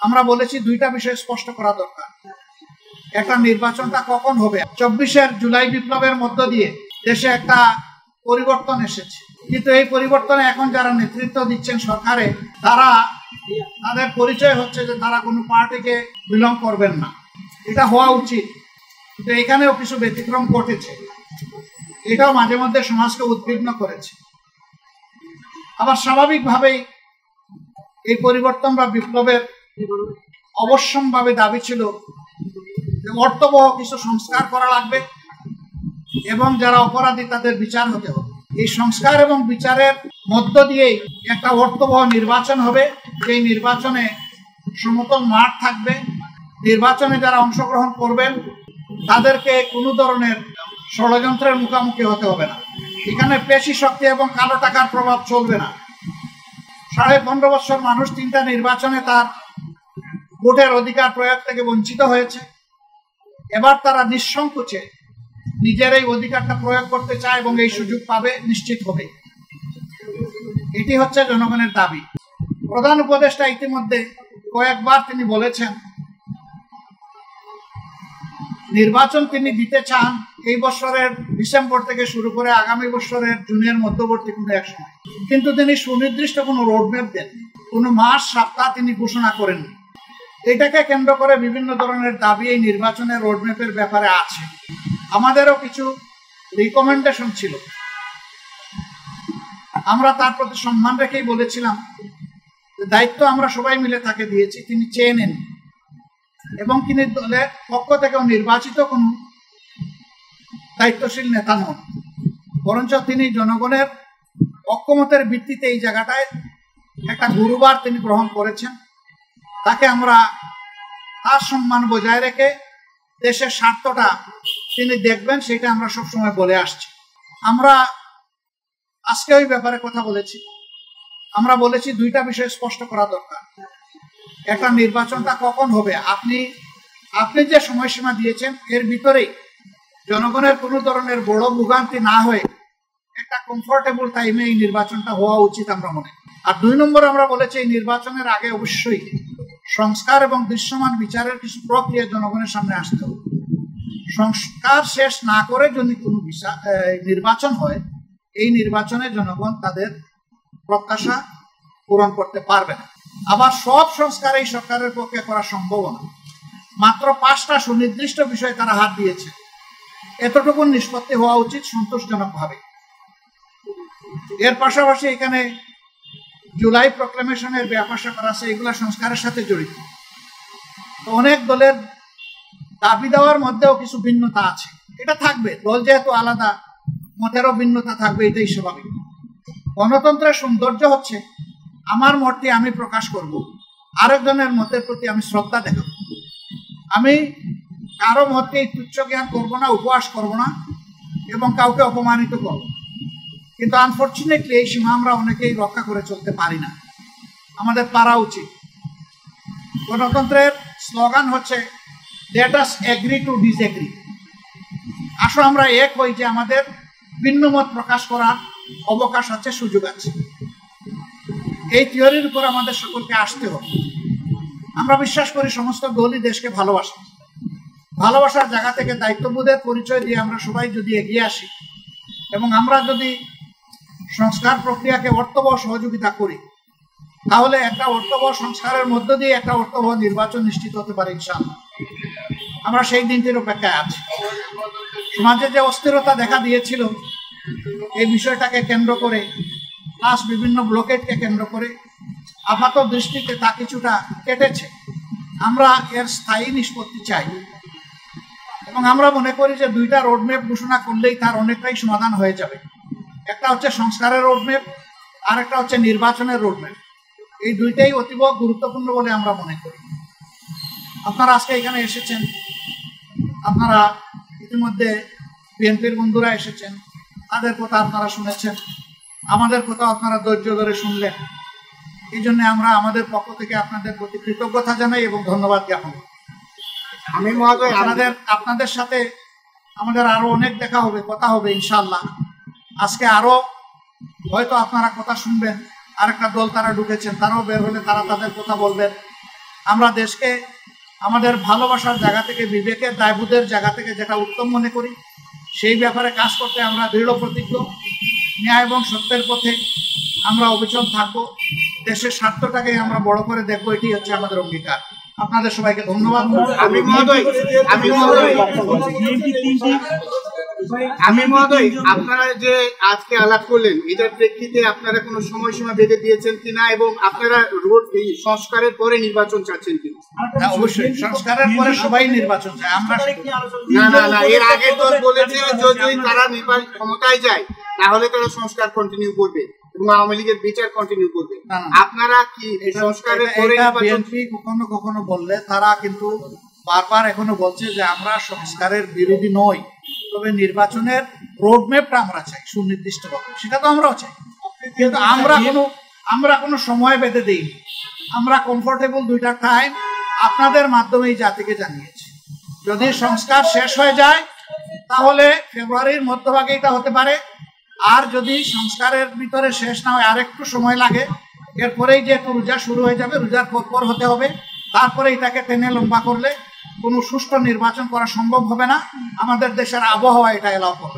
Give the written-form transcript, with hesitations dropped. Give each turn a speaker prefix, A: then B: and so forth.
A: আমরা বলেছি দুইটা বিষয় স্পষ্ট করা দরকার। একটা, নির্বাচনটা কখন হবে। 24 জুলাই বিপ্লবের মধ্য দিয়ে দেশে একটা পরিবর্তন এসেছে, কিন্তু এই পরিবর্তনে এখন যারা নেতৃত্ব দিচ্ছেন সরকারে, তাদের পরিচয় হচ্ছে যে তারা কোনো পার্টিকে বিলং করবেন না। এটা হওয়া উচিত, কিন্তু এখানেও কিছু ব্যতিক্রম ঘটেছে। এটাও মাঝে মধ্যে সমাজকে উদ্বিগ্ন করেছে। আবার স্বাভাবিকভাবেই এই পরিবর্তন বা বিপ্লবের অবশ্যম্ভাবী দাবি ছিল যে অর্থবহ কিছু সংস্কার করা লাগবে এবং যারা অপরাধী তাদের বিচার হতে হবে। এই সংস্কার এবং বিচারের মধ্য দিয়েই একটা অর্থবহ নির্বাচন হবে, যেই নির্বাচনে সমতল মাঠ থাকবে। নির্বাচনে যারা অংশগ্রহণ করবেন তাদেরকে কোনো ধরনের ষড়যন্ত্রের মুখোমুখি হতে হবে না। এখানে পেশি শক্তি এবং কালো টাকার প্রভাব চলবে না। 15.5 বছর মানুষ 3টা নির্বাচনে তার ভোটের অধিকার প্রয়োগ থেকে বঞ্চিত হয়েছে। এবার তারা নিঃসংকোচে নিজের এই অধিকারটা প্রয়োগ করতে চায় এবং এই সুযোগ পাবে নিশ্চিত হবে। এটি হচ্ছে জনগণের দাবি। প্রধান উপদেষ্টা ইতিমধ্যে কয়েকবার তিনি বলেছেন নির্বাচন তিনি দিতে চান এই বছরের ডিসেম্বর থেকে শুরু করে আগামী বছরের জুনের মধ্যবর্তী কোনো এক সময়, কিন্তু তিনি সুনির্দিষ্ট কোনো রোডম্যাপ দেন, কোনো মাস সপ্তাহ তিনি ঘোষণা করেননি। এটাকে কেন্দ্র করে বিভিন্ন ধরনের দাবি এই নির্বাচনের রোডম্যাপের ব্যাপারে আছে। আমাদেরও কিছু রিকমেন্ডেশন ছিল, আমরা তার প্রতি সম্মান রেখেই বলেছিলাম দায়িত্ব আমরা সবাই মিলে তাকে দিয়েছি, তিনি চেয়ে নেন এবং তিনি দলের পক্ষ থেকেও নির্বাচিত কোনো দায়িত্বশীল নেতা নন, বরঞ্চ তিনি জনগণের ঐক্যমতের ভিত্তিতে এই জায়গাটায় একটা গুরুবার তিনি গ্রহণ করেছেন। তাকে আমরা তার সম্মান বজায় রেখে দেশের স্বার্থটা তিনি দেখবেন, সেটা আমরা সবসময় বলে আসছি। আমরা আজকে ওই ব্যাপারে কথা বলেছি। আমরা বলেছি দুইটা বিষয় স্পষ্ট করা দরকার। একটা, নির্বাচনটা কখন হবে। আপনি যে সময়সীমা দিয়েছেন এর ভিতরেই জনগণের কোনো ধরনের বড় ভোগান্তি না হয়ে একটা কমফোর্টেবল টাইমে এই নির্বাচনটা হওয়া উচিত আমরা মনে। আর 2 নম্বর আমরা বলেছি এই নির্বাচনের আগে অবশ্যই সংস্কার এবং দৃশ্যমান বিচারের কিছু প্রক্রিয়া জনগণের সামনে আসতে হবে। সংস্কার শেষ না করে যদি কোনো নির্বাচন হয়, এই নির্বাচনে জনগণ তাদের প্রত্যাশা পূরণ করতে পারবে না। আবার সব সংস্কার এই সরকারের পক্ষে করা সম্ভব না। মাত্র 5টা সুনির্দিষ্ট বিষয়ে তারা হাত দিয়েছে। এতটুকু নিষ্পত্তি হওয়া উচিত সন্তোষজনকভাবে। এর পাশাপাশি এখানে জুলাই প্রক্লেমেশনের ব্যাপার স্যাপার আছে, এগুলা সংস্কারের সাথে জড়িত। অনেক দলের দাবি দেওয়ার মধ্যেও কিছু ভিন্নতা আছে, এটা থাকবে। দল যেহেতু আলাদা, মতেরও ভিন্নতা থাকবে, এটাই স্বাভাবিক। গণতন্ত্রের সৌন্দর্য হচ্ছে আমার মতটি আমি প্রকাশ করব, আরেকজনের মতের প্রতি আমি শ্রদ্ধা দেখাবো। আমি কারো মতকে তুচ্ছ জ্ঞান করবো না, উপহাস করব না এবং কাউকে অপমানিত করব। কিন্তু আনফর্চুনেটলি এই সীমা আমরা অনেকেই রক্ষা করে চলতে পারি না। আমাদের পারা উচিত। গণতন্ত্রের স্লোগান হচ্ছে let us agree to disagree. আসো আমরা এক হই যে আমাদের ভিন্ন মত প্রকাশ করার অবকাশ আছে, সুযোগ আছে। এই থিওরির উপর আমাদের সকলকে আসতে হবে। আমরা বিশ্বাস করি সমস্ত দলই দেশকে ভালোবাসে। ভালোবাসার জায়গা থেকে দায়িত্ববোধের পরিচয় দিয়ে আমরা সবাই যদি এগিয়ে আসি এবং আমরা যদি সংস্কার প্রক্রিয়াকে অর্থবহ সহযোগিতা করি, তাহলে একটা অর্থবহ সংস্কারের মধ্য দিয়ে একটা অর্থবহ নির্বাচন নিশ্চিত হতে পারে ইনশাআল্লাহ। আমরা সেই দিনটির অপেক্ষায় আছি। সমাজে যে অস্থিরতা দেখা দিয়েছিল এই বিষয়টাকে কেন্দ্র করে, প্লাস বিভিন্ন ব্লকেটকে কেন্দ্র করে আপাত দৃষ্টিতে তা কিছুটা কেটেছে। আমরা এর স্থায়ী নিষ্পত্তি চাই এবং আমরা মনে করি যে 2টা রোডম্যাপ ঘোষণা করলেই তার অনেকটাই সমাধান হয়ে যাবে। একটা হচ্ছে সংস্কারের রোডম্যাপ, আর একটা হচ্ছে নির্বাচনের রোডম্যাপ। এই দুইটাই অতীব গুরুত্বপূর্ণ বলে আমরা মনে করি। আপনারা আজকে এখানে এসেছেন, আপনারা ইতিমধ্যে বিএনপির বন্ধুরা এসেছেন, তাদের কথা আপনারা শুনেছেন, আমাদের কথা আপনারা ধৈর্য ধরে শুনলেন। এই জন্য আমরা আমাদের পক্ষ থেকে আপনাদের প্রতি কৃতজ্ঞতা জানাই এবং ধন্যবাদ জ্ঞাপন করি। আমি মহোদয় আপনাদের সাথে আমাদের আরো অনেক দেখা হবে, কথা হবে ইনশাআল্লাহ। আজকে আরো হয়তো আপনারা কথা শুনবেন, আরেকটা দল তারা ঢুকেছেন, তারাও বের হলে তারা তাদের কথা বলবেন। আমরা দেশকে আমাদের ভালোবাসার জায়গা থেকে, বিবেকের দায়বোধের জায়গা থেকে যেটা উত্তম মনে করি সেই ব্যাপারে কাজ করতে আমরা দৃঢ় প্রতিজ্ঞ। ন্যায় এবং সত্যের পথে আমরা অবিচল থাকবো, দেশের স্বার্থটাকে আমরা বড় করে দেখবো, এটি হচ্ছে আমাদের অঙ্গীকার। আপনাদের সবাইকে ধন্যবাদ।
B: আমি মহোদয়, আপনারা যে আজকে আলাপ করলেন এটার প্রেক্ষিতে আপনারা কোনো সময়সীমা বেঁধে দিয়েছেন কিনা, এবং আপনারা রোড এই সংস্কারের পরে নির্বাচন চাচ্ছেন কিনা?
A: অবশ্যই সংস্কারের পরে সবাই নির্বাচন চায়। আমরা
B: না, এর আগে তো বলেছে যদি তারা নির্বাচন ক্ষমতায় যায় তাহলে তারা সংস্কার কন্টিনিউ করবে এবং আওয়ামী লীগের বিচার কন্টিনিউ করবে। আপনারা কি সংস্কারের পরে
A: বিএনপি কখনো কখনো বললে, তারা কিন্তু বারবার এখনো বলছে যে আমরা সংস্কারের বিরোধী নই, তবে নির্বাচনের রোডম্যাপটা আমরা চাই সুনির্দিষ্টভাবে, সেটা তো আমরাও চাই। কিন্তু আমরা কোনো সময় বেঁধে দিইনি। আমরা কমফোর্টেবল দুইটা টাইম আপনাদের মাধ্যমে এই জাতিকে জানিয়েছি। যদি সংস্কার শেষ হয়ে যায় তাহলে ফেব্রুয়ারির মধ্যভাগে এটা হতে পারে, আর যদি সংস্কারের ভিতরে শেষ না হয়, আরেকটু সময় লাগে, এরপরেই যেহেতু রোজা শুরু হয়ে যাবে, রোজার পর হতে হবে, তারপরে এটাকে টেনে লম্বা করলে কোনো সুষ্ঠু নির্বাচন করা সম্ভব হবে না। আমাদের দেশের আবহাওয়া এটা এলাও করবে।